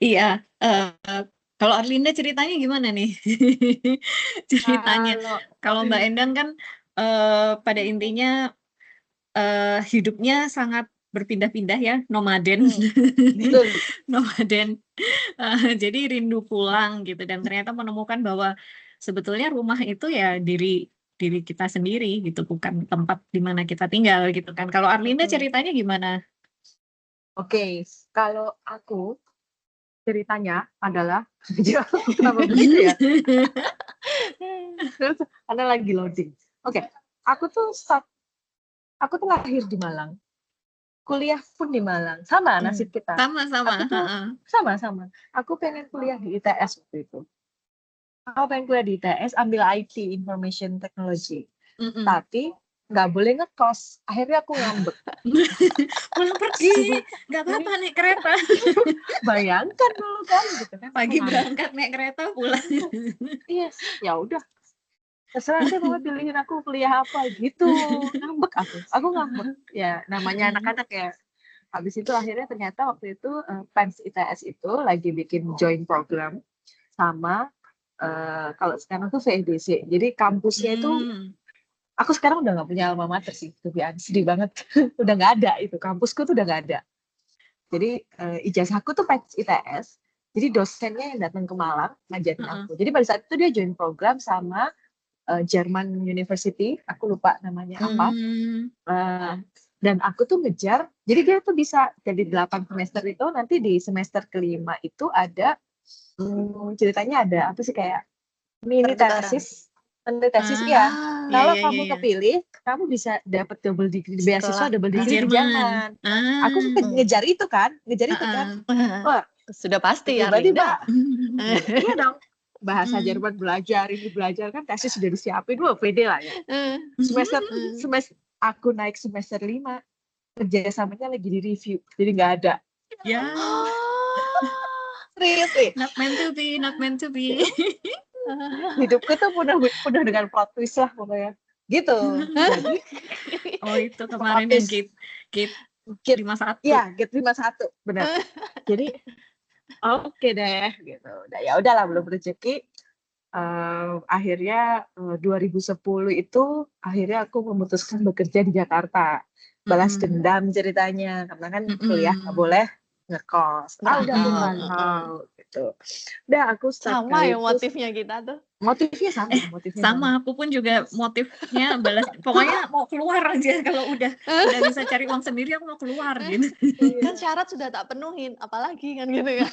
Iya, kalau Arlinda ceritanya gimana nih? Ceritanya, Kalau kalau Mbak Endang kan pada intinya hidupnya sangat berpindah-pindah ya, nomaden, hmm, betul. nomaden. Jadi rindu pulang gitu dan ternyata menemukan bahwa sebetulnya rumah itu ya diri diri kita sendiri gitu, bukan tempat di mana kita tinggal gitu kan. Kalau Arlinda Mm-mm. ceritanya gimana? Oke, kalau aku ceritanya adalah kenapa begitu ya? Terus ada lagi loading. Oke, aku tuh aku tuh lahir di Malang, kuliah pun di Malang. Sama nasib kita. Sama-sama. Aku tuh Heeh. sama-sama. Aku pengen kuliah di ITS waktu itu. Aku pengen kuliah di ITS, ambil IT, Information Technology. Mm-mm. Tapi nggak boleh ngekos. Akhirnya aku ngambek. Pulang pergi, nggak apa-apa naik kereta. Bayangkan dulu kan, gitu kan. Aku Pagi ngambek. berangkat naik kereta pulang. Yes, ya udah. Terserah deh mama pilihin aku kuliah apa gitu. Ngambek aku ngambek. Ya namanya anak-anak ya. Habis itu akhirnya ternyata waktu itu PENS ITS itu lagi bikin joint program sama kalau sekarang tuh VEDC. Jadi kampusnya itu Hmm. aku sekarang udah nggak punya alma mater sih, sedih banget. Udah nggak ada itu, kampusku tuh udah nggak ada. Jadi ijazahku tuh PENS ITS. Jadi dosennya yang datang ke Malang ngajarin Heeh. aku. Jadi pada saat itu dia join program sama German University, aku lupa namanya apa. Hmm. Uh, dan aku tuh ngejar, jadi dia tuh bisa jadi 8 semester itu, nanti di semester kelima itu ada, ceritanya ada apa sih kayak mini Pertukaran. tesis ya. Ya, Kalau ya, ya, kamu ya. kepilih, kamu bisa dapat double degree, beasiswa Sekolah double Di degree di Jerman. Jerman. Aku ngejar itu kan, Heeh. Wah, Sudah pasti pribadi Arlinda. mbak, iya dong. Bahasa Hmm. Jerman belajar, ini belajar kan tesis sudah disiapin, wah pede lah ya. Semester semester aku naik semester 5 kerjasamanya lagi di review, jadi nggak ada. Ya, Serius nih, not meant to be, not meant to be. hidupku tuh penuh dengan plot twist lah pokoknya. Gitu. Jadi Oh, itu plot kemarin yang twist gate git 51. ya git 51 benar. Jadi oke deh gitu. Udah ya udahlah belum rezeki. Akhirnya 2010 itu akhirnya aku memutuskan bekerja di Jakarta. Balas Mm-mm. dendam ceritanya karena kan kuliah nggak Mm-mm. boleh ngekos. Udah aku Mm-mm. merantau gitu. Udah aku start Sama ya karir tuh motifnya kita tuh. motifnya sama, Sama, aku pun juga motifnya balas, pokoknya mau keluar aja kalau udah bisa cari uang sendiri, aku mau keluar gitu. Kan syarat sudah tak penuhin, apalagi kan gitu kan.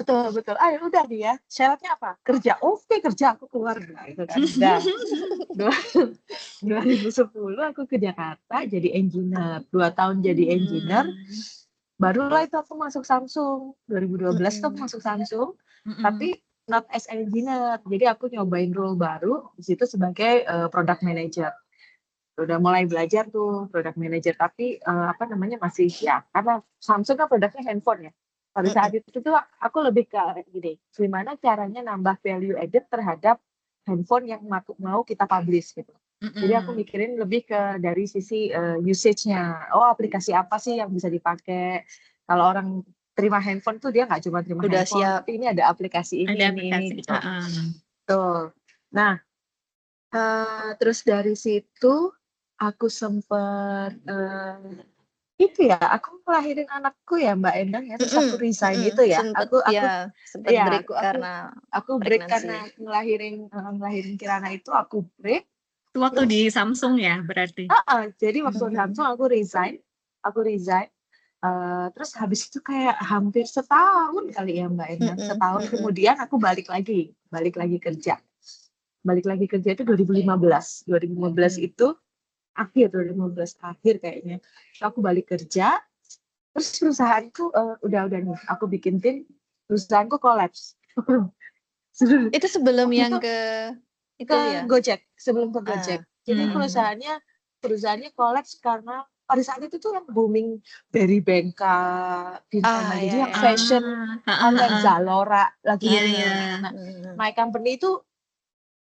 Betul. Ayo udah nih ya. Syaratnya apa? Kerja. Oke, kerja aku keluar gitu kan. Udah. 2010 aku ke Jakarta jadi engineer. 2 tahun jadi engineer. Barulah itu aku masuk Samsung. 2012 tuh aku masuk Samsung. Tapi not as engineer. Jadi aku nyobain role baru di situ sebagai product manager. Udah mulai belajar tuh product manager, tapi apa namanya masih ya karena Samsung kan produknya handphone ya. Pada saat itu tuh aku lebih ke gini, gimana caranya nambah value added terhadap handphone yang mau kita publish gitu. Jadi aku mikirin lebih ke dari sisi usage-nya. Oh, aplikasi apa sih yang bisa dipakai? Kalau orang terima handphone tuh dia nggak cuma terima Udah handphone, siap. tapi ini ada aplikasi ini, Ada ini aplikasi. gitu. Tuh. Nah, terus dari situ aku sempat itu ya, aku ngelahirin anakku ya Mbak Endang ya, terus aku resign itu ya. Sempet break karena Aku break karena pregnancy. ngelahirin Kirana itu aku break. Itu waktu Terus di Samsung ya berarti. jadi waktu Samsung aku resign. Terus habis itu kayak hampir setahun kali ya Mbak Endang. Setahun kemudian aku balik lagi kerja. Balik lagi kerja itu 2015. 2015 itu akhir 2015 akhir kayaknya. Aku balik kerja, terus perusahaanku udah nih, aku bikin tim, perusahaanku kolaps. Itu sebelum Waktu yang itu ke itu ke ya. Gojek, sebelum ke Gojek. Jadi perusahaannya kolaps karena pada saat itu tuh yang booming dari Bengka, Bintana. Jadi yang fashion online Zalora lagi booming. Nah, my company itu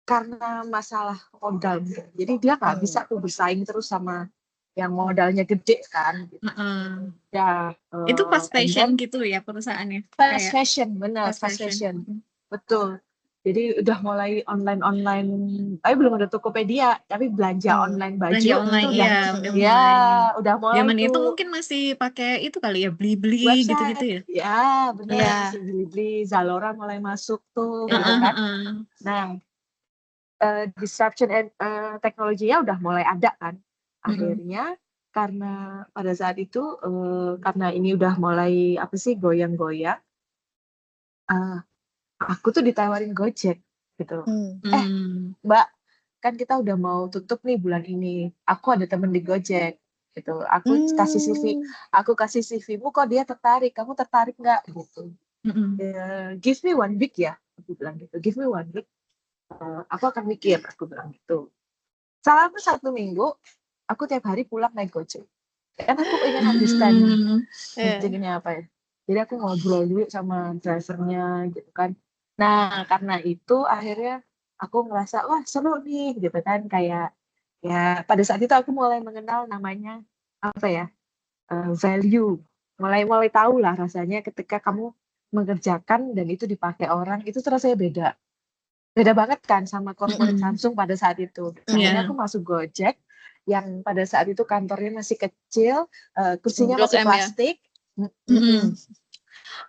karena masalah modal, jadi dia nggak bisa tuh bersaing terus sama yang modalnya gede kan gitu. Heeh. Ya, Itu fast and fashion then gitu ya perusahaannya? fast Kayak fashion, benar, fast fast fashion. fashion. Betul. Jadi udah mulai online, tapi belum ada Tokopedia, tapi belanja online baju Belanja itu online, udah, iya udah ya mulai. udah mulai Zaman itu tuh mungkin masih pakai itu kali ya, Blibli gitu-gitu website. ya? Ya, benar, Iya. masih Blibli, Zalora mulai masuk tuh gitu Heeh, kan. heeh. Nah, disruption teknologinya udah mulai ada kan. Akhirnya karena pada saat itu karena ini udah mulai apa sih goyang-goyang, aku tuh ditawarin Gojek gitu. Hmm. Mbak, kan kita udah mau tutup nih bulan ini. Aku ada temen di Gojek gitu. Aku kasih CV, aku kasih CV-mu kok dia tertarik. Kamu tertarik nggak gitu? Mm-mm. Give me 1 week ya, aku bilang gitu. Give me 1 week. Aku akan mikir, aku bilang gitu. Selama 1 minggu, aku tiap hari pulang naik Gojek. Kan aku pengen understand Gojeknya apa ya. Jadi aku ngobrol dulu sama drivernya gitu kan. Nah, karena itu akhirnya aku ngerasa wah seru nih gitu kan, kayak ya pada saat itu aku mulai mengenal namanya apa ya, value. Mulai tahu lah rasanya ketika kamu mengerjakan dan itu dipakai orang, itu rasanya beda. Beda banget kan sama corporate Samsung pada saat itu. Akhirnya Iya. aku masuk Gojek yang pada saat itu kantornya masih kecil, kursinya Blok masih M ya? plastik.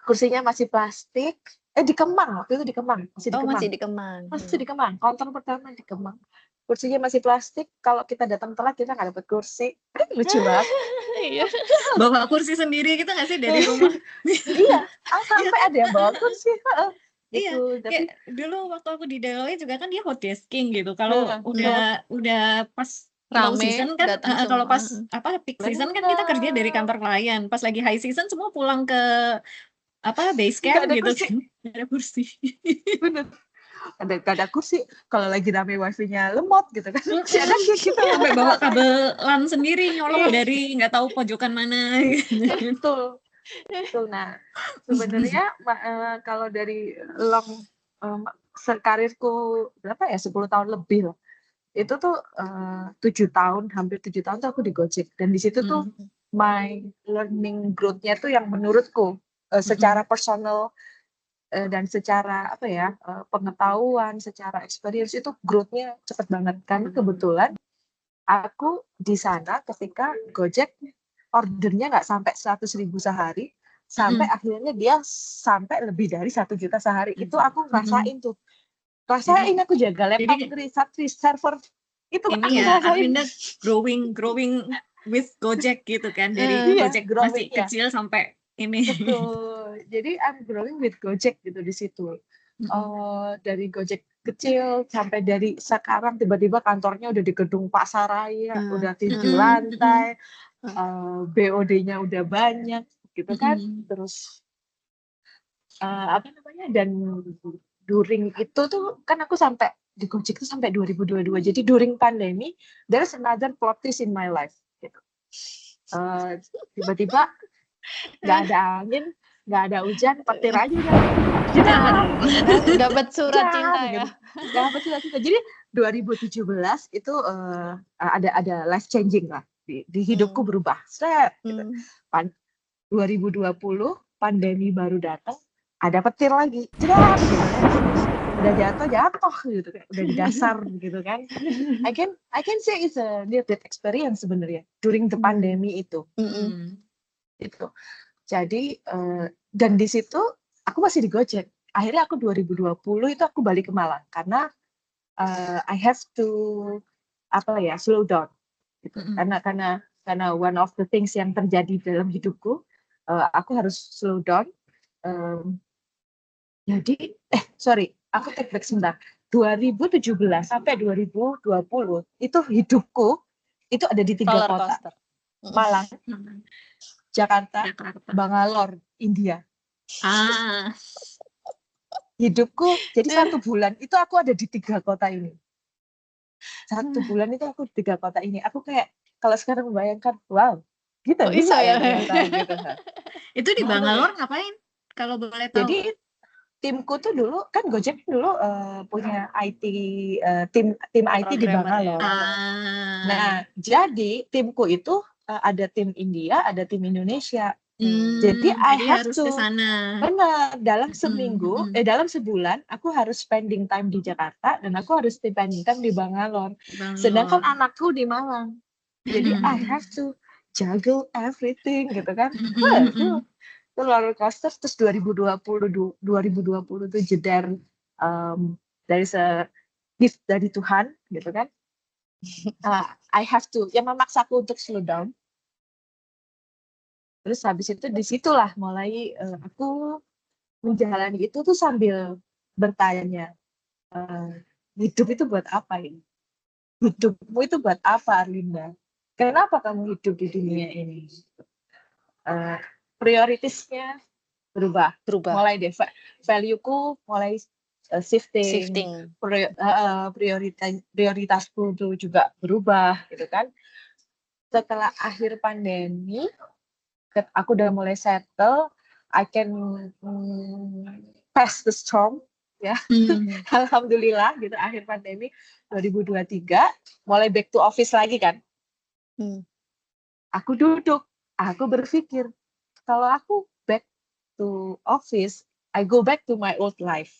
Kursinya masih plastik. Di Kemang, waktu itu di Kemang, masih di Oh, Kemang. masih di Kemang. Masih di Kemang, kantor pertama di Kemang. Kursinya masih plastik, kalau kita datang telat kita nggak dapat kursi. Lucu banget. Iya. Bawa kursi sendiri gitu nggak sih dari rumah? Iya, sampai ada yang bawa kursi. Iya, Gitu, tapi kayak dulu waktu aku di Deloitte juga kan dia hot desking gitu. Kalau udah pas low Rame, season kan, datang kalau semua. pas peak season kan kita kerja dari kantor klien. Pas lagi high season semua pulang ke base nggak camp ada gitu kursi. kan. Nggak ada kursi. Bener. Nggak ada kursi. Kalau lagi rame wifi-nya lemot gitu kan. Ya kan kita Sampai bawa kabel LAN sendiri nyolong Iya. dari nggak tahu pojokan mana. Betul. Betul. Nah, sebenarnya kalau dari long karirku berapa ya, 10 tahun lebih lah. Itu tuh 7 tahun, hampir 7 tahun tuh aku di Gojek. Dan di situ tuh my learning growth-nya tuh yang menurutku secara personal dan secara apa ya, pengetahuan, secara experience itu growth-nya cepet banget. Karena kebetulan aku di sana ketika Gojek ordernya nggak sampai 100.000 sehari, sampai akhirnya dia sampai lebih dari 1 juta sehari. Itu aku ngerasain tuh. Rasain aku jaga laptop dari server. Itu Ini aku ya, rasain. Arvinda growing with Gojek gitu kan. Dari Gojek masih kecil sampai ini. Betul. Jadi I'm growing with Gojek gitu di situ. Dari Gojek kecil sampai dari sekarang tiba-tiba kantornya udah di gedung Pasaraya, udah 7 lantai, BOD-nya udah banyak gitu kan. Terus apa namanya, dan during itu tuh kan aku sampai di Gojek itu sampai 2022. Jadi during pandemi there's another plot twist in my life gitu. Tiba-tiba nggak ada angin, nggak ada hujan, petir aja udah. Dapat surat cinta ya. Dapat surat cinta. Jadi 2017 itu ada life changing lah di hidupku, berubah. Set gitu. 2020 pandemi baru datang, ada petir lagi. Jelas gitu kan. Udah jatuh gitu kan. Udah di dasar gitu kan. I can say it's a near death experience sebenarnya during the pandemi itu. Itu. Jadi dan di situ aku masih di Gojek. Akhirnya aku 2020 itu aku balik ke Malang karena I have to slow down gitu. Karena one of the things yang terjadi dalam hidupku, aku harus slow down. Jadi aku take back sebentar. 2017 sampai 2020 itu hidupku itu ada di 3 kota. Malang, Jakarta, Bangalore, India. Hidupku jadi 1 bulan itu aku ada di 3 kota ini. 1 bulan itu aku di 3 kota ini. Aku kayak kalau sekarang membayangkan, wow, gitu bisa ya ternyata gitu. Itu di Bangalore ngapain? Kalau boleh tahu. Jadi timku tuh dulu kan Gojek dulu punya IT tim IT di Programmer ya. Bangalore. Ah. Nah, jadi timku itu ada tim India, ada tim Indonesia. Jadi I Jadi have harus ke to sana. benar dalam Mm, seminggu, mm. dalam sebulan aku harus spending time di Jakarta dan aku harus spending time di Bangalore. Sedangkan Bangalore. anakku di Malang. Jadi I Mm, have to juggle everything gitu kan. mm, Wah, mm, itu roller coaster. Terus 2020 tuh jeder dari gift dari Tuhan gitu kan. I have to yang memaksaku untuk slow down. Terus habis itu disitulah mulai aku menjalani itu tuh sambil bertanya, hidup itu buat apa ini? Hidupmu itu buat apa, Arlinda? Kenapa kamu hidup di dunia ini? Prioritasnya berubah. Mulai deh, value-ku mulai shifting. Prioritasku tuh juga berubah, gitu kan. Setelah akhir pandemi, aku udah mulai settle, I can pass the storm, ya. Alhamdulillah gitu akhir pandemi 2023 mulai back to office lagi kan. Aku duduk, aku berpikir kalau aku back to office, I go back to my old life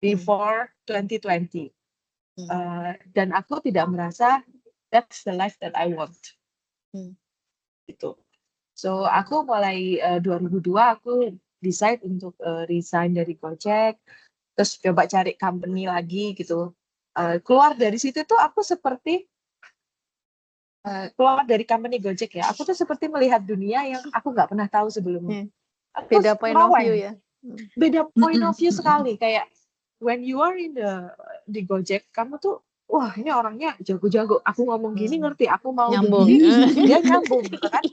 before 2020. Dan aku tidak merasa that's the life that I want. Gitu. So aku mulai 2002 aku decide untuk resign dari Gojek, terus coba cari company lagi gitu. Keluar dari situ tuh aku seperti keluar dari company Gojek ya. Aku tuh seperti melihat dunia yang aku nggak pernah tahu sebelumnya. Beda point of view ya. Beda point of view sekali. Kayak when you are di Gojek, kamu tuh wah ini orangnya jago-jago. Aku ngomong gini ngerti, aku mau Nyambung. begini dia nyambung gitu kan.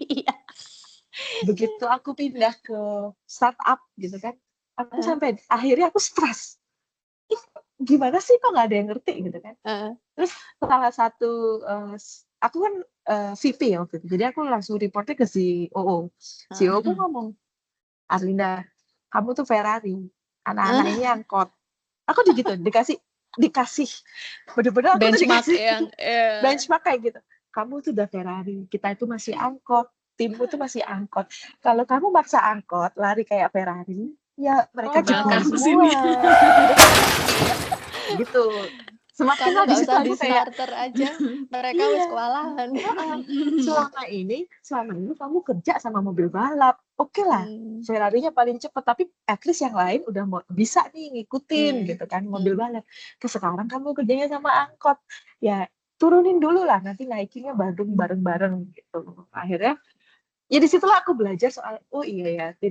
Begitu aku pindah ke startup gitu kan, aku sampai akhirnya aku stres. Gimana sih kok nggak ada yang ngerti gitu kan. Terus salah satu aku kan VP ya waktu itu, jadi aku langsung reportnya ke COO. COO pun ngomong, Arlinda, kamu tuh Ferrari, anak-anak ini angkot. Aku juga gitu dikasih bener-bener aku benchmark tuh dikasih yang benchmark kayak gitu. Kamu tuh udah Ferrari, kita itu masih angkot, timmu tuh masih angkot. Kalau kamu maksa angkot lari kayak Ferrari, ya mereka jebol semua. Gitu. Semakin kamu habis nggak itu usah aku di kayak starter aja, mereka wis kewalahan. selama ini kamu kerja sama mobil balap, oke lah. Ferrari-nya paling cepat, tapi at least yang lain udah bisa nih ngikutin gitu kan mobil balap. Sekarang kamu kerjanya sama angkot, ya turunin dulu lah, nanti naikinnya bareng-bareng gitu. Akhirnya ya disitulah aku belajar soal oh iya ya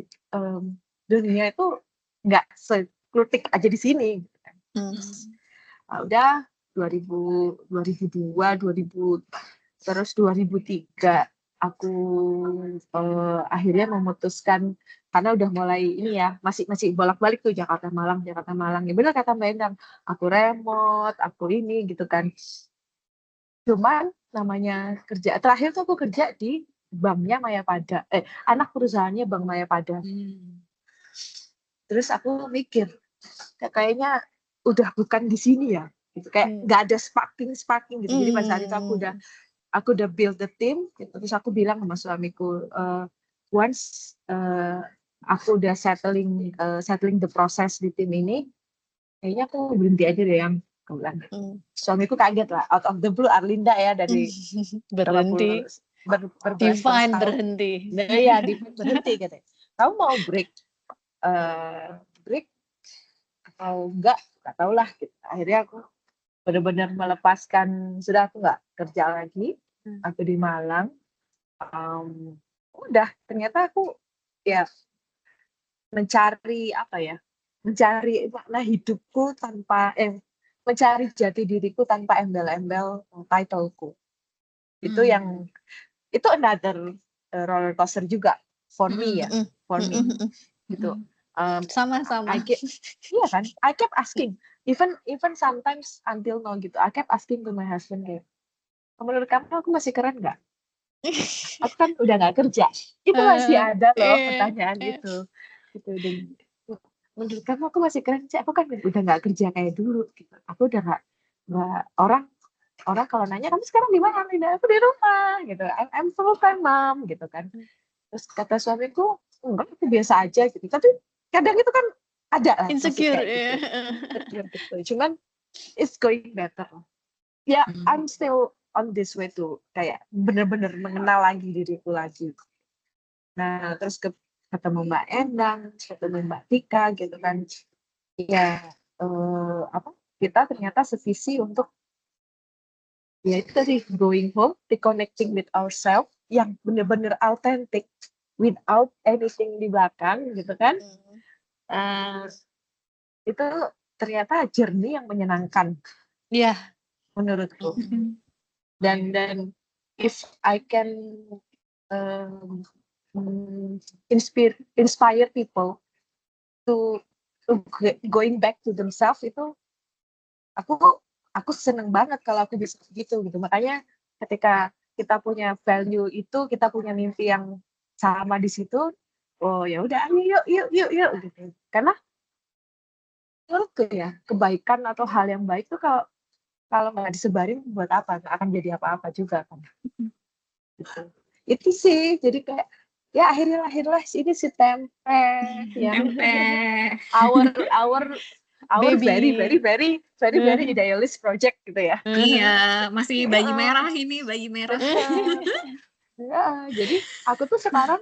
dunia itu nggak seklutik aja di sini gitu kan. Udah 2002 terus 2003 aku akhirnya memutuskan karena udah mulai ini ya masih bolak-balik tuh Jakarta Malang ya benar kata Mbak Endang, aku remote aku ini gitu kan. Cuman namanya kerja terakhir tuh aku kerja di banknya Mayapada, anak perusahaannya Bank Mayapada. Terus aku mikir kayaknya udah bukan di sini ya gitu, kayak nggak ada sparking gitu. Jadi pas saat itu aku udah build the team gitu. Terus aku bilang sama suamiku, once aku udah settling the process di tim ini, kayaknya aku berhenti aja deh yang bilang. Suamiku kaget lah, out of the blue, Arlinda ya dari berhenti divine berhenti. Nah, ya berhenti katanya. Kamu mau break atau enggak tahu lah gitu. Akhirnya aku benar-benar melepaskan, sudah aku nggak kerja lagi, aku di Malang. Udah ternyata aku ya mencari makna hidupku tanpa mencari jati diriku tanpa embel-embel titleku. Itu itu another roller coaster juga for me ya, gitu. Sama-sama. Iya kan, I kept asking, even sometimes until now gitu, I kept asking to my husband kayak, menurut kamu aku masih keren nggak? Aku kan udah nggak kerja, itu masih ada loh pertanyaan itu. Gitu. Dan menurut kamu aku masih kerja, aku kan udah nggak kerja kayak dulu gitu. Aku udah nggak orang kalau nanya kamu sekarang di mana? Linda, aku di rumah gitu. I'm full time mom gitu kan. Terus kata suamiku, enggak, aku biasa aja gitu. Tapi kadang itu kan ada lah masih Insecure. kayak gitu. Insecure gitu. Cuman it's going better. Ya, I'm still on this way to kayak bener-bener mengenal lagi diriku lagi. Nah, terus ketemu Mbak Endang, ketemu Mbak Tika gitu kan. Ya, kita ternyata sevisi untuk ya itu tadi going home, reconnecting with ourselves yang bener-bener authentic without anything di belakang gitu kan. Itu ternyata journey yang menyenangkan. Iya. Menurutku. Dan if I can inspire people to going back to themselves, itu aku seneng banget kalau aku bisa gitu. Makanya ketika kita punya value itu, kita punya mimpi yang sama di situ, oh ya udah yuk gitu. Karena menurutku ya, kebaikan atau hal yang baik tuh kalau nggak disebarin buat apa, nggak akan jadi apa-apa juga kan. Gitu. Itu sih, jadi kayak ya akhirnya lahirlah ini si Tempe yang our very idealist project gitu ya. Iya, masih bayi merah ini, bayi merah. Ya, jadi aku tuh sekarang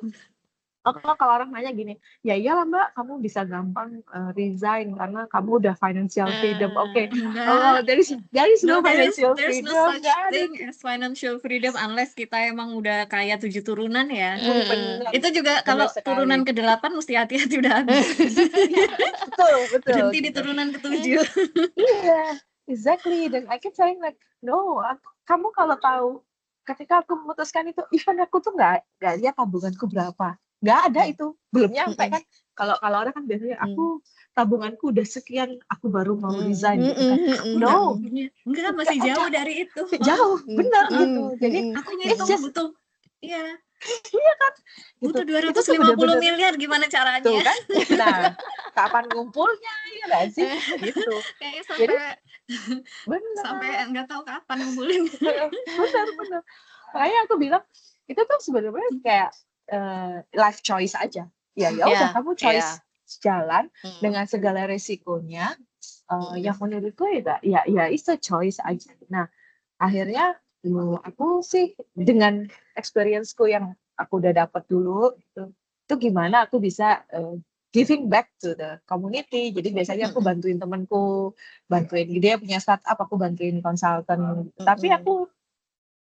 kalau orang nanya gini, ya iyalah Mbak, kamu bisa gampang resign karena kamu udah financial freedom. Oke. There is no financial there's freedom. no such thing as financial freedom unless kita emang udah kaya 7 turunan ya. Bener, itu juga kalau turunan ke-8 mesti hati-hati udah habis. betul. Berhenti di gitu. turunan ke-7. Iya, exactly. Dan I keep saying like, no, kamu kalau tahu ketika aku memutuskan itu, even aku tuh nggak lihat tabunganku berapa. Nggak ada itu, belum nyampe kan. Kalau orang kan biasanya aku tabunganku udah sekian, aku baru mau resign gitu kan. No, enggak, masih jauh dari itu. Jauh, benar gitu. Jadi aku ngitung butuh, iya kan, butuh gitu. 250 miliar gimana caranya? Tuh kan, nah kapan ngumpulnya ya nggak sih gitu. Kayaknya sampai nggak tahu kapan ngumpulin. benar. Makanya aku bilang itu tuh sebenarnya kayak life choice aja. Ya udah kamu choice jalan dengan segala resikonya. Yang menurutku ya it's a choice aja. Nah akhirnya aku sih dengan experience-ku yang aku udah dapat dulu itu gimana aku bisa giving back to the community. Jadi biasanya aku bantuin temanku, bantuin dia punya startup, aku bantuin konsultan. Tapi aku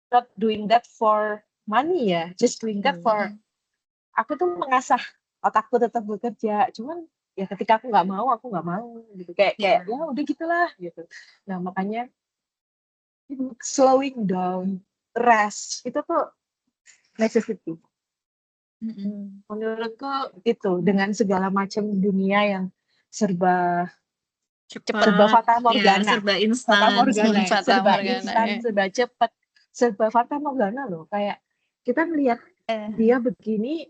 not doing that for money ya, just doing that for aku tuh mengasah otakku tetap bekerja. Cuman ya ketika aku nggak mau gitu. Kayak ya udah gitulah gitu. Nah makanya slowing down, rest itu tuh necessity. Menurutku itu dengan segala macam dunia yang serba fata morgana, serba instan, serba cepat, serba fata morgana loh. Kayak kita melihat dia begini,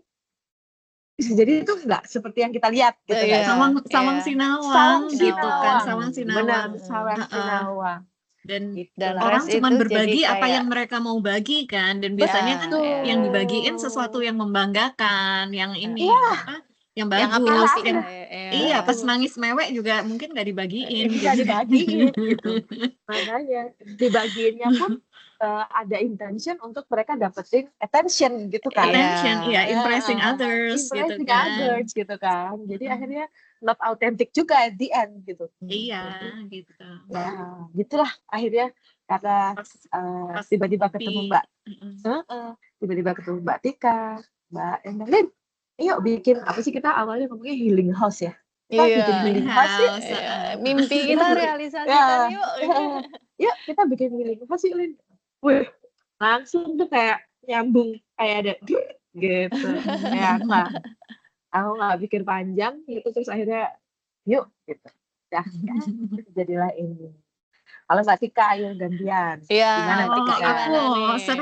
jadi itu nggak seperti yang kita lihat gitu kan. Sawang sinawang gitu kan, sawang sinawang. Dan gitu. orang cuma berbagi apa yang mereka mau bagi kan, dan biasanya kan yang dibagiin sesuatu yang membanggakan, yang ini yang bagus, iya pas nangis mewek juga mungkin nggak dibagiin. Nggak dibagiin gitu. Makanya dibagiinnya pun ada intention untuk mereka dapetin attention gitu kan. Attention, impressing others gitu kan. Jadi akhirnya not authentic juga at the end gitu. Iya, gitu. Nah, gitulah akhirnya karena tiba-tiba ketemu Mbak Tika, Mbak Endang, yuk bikin apa sih, kita awalnya ngomongnya healing house ya. Kita bikin healing house yuk. Mimpi kita realisasikan yuk. Yuk kita bikin healing house yuk, Lin. Wih, langsung tuh kayak nyambung, kayak ada gitu. Kayak aku nggak pikir panjang gitu, terus akhirnya yuk gitu. Ya, jadilah ini. Kalau Mbak Tika, ayo gantian. Iya, Gimana Tika? gimana nih?